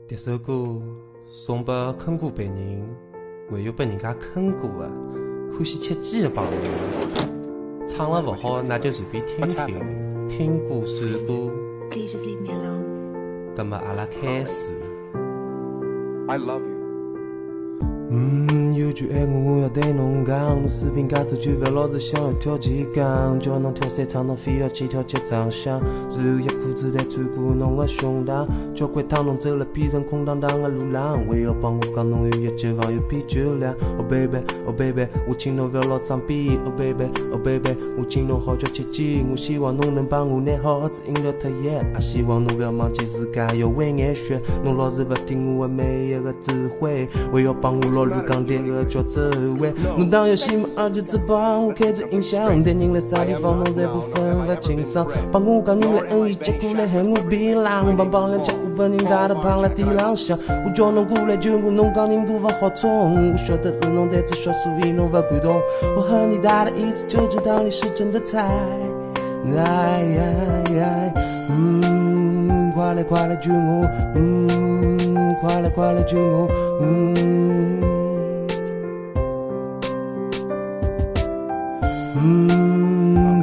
这首歌送拨坑过别人，还有被人家坑过的，欢喜吃鸡的朋友。唱了不好，那就随便听听，听过算过。那么阿拉开始。I love you。有句爱我要对侬讲，侬视频假走就别老是想要跳前杠，叫侬跳三趟侬非要去跳结账箱，然后一裤子弹穿过侬的胸膛，交关趟侬走了变成空荡荡的路浪，还要帮我讲侬有一酒房有啤酒凉。Oh baby oh baby， 我请侬不要老装逼。Oh baby oh baby， 我请侬好叫切记，我希望侬能帮我拿好子饮料脱烟，也希望侬不要忘记自家要会眼血，侬老是不听我的每一个指挥，还要帮我老乱讲台个脚走位。侬打游戏嘛，而且只帮我开着音响，但人来啥地方侬侪不分不清爽。帮我讲人来恩义，结果来喊我槟榔，帮帮两脚我把人打得胖了地浪向。我叫侬过来救我，侬讲人多不好冲，我晓得是侬胆子小，所以侬不感动。我和你打了一次，就知道你是真的菜。快来快来救我，快来快来救我，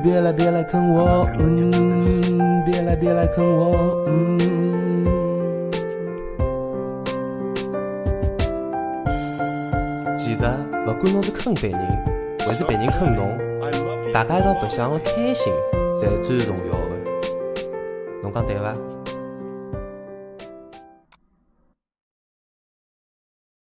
别来别来坑我，别来别来坑我，其实不管侬是坑别人，还是别人坑侬，大家一道白相了开心，才是最重要的。侬讲对伐？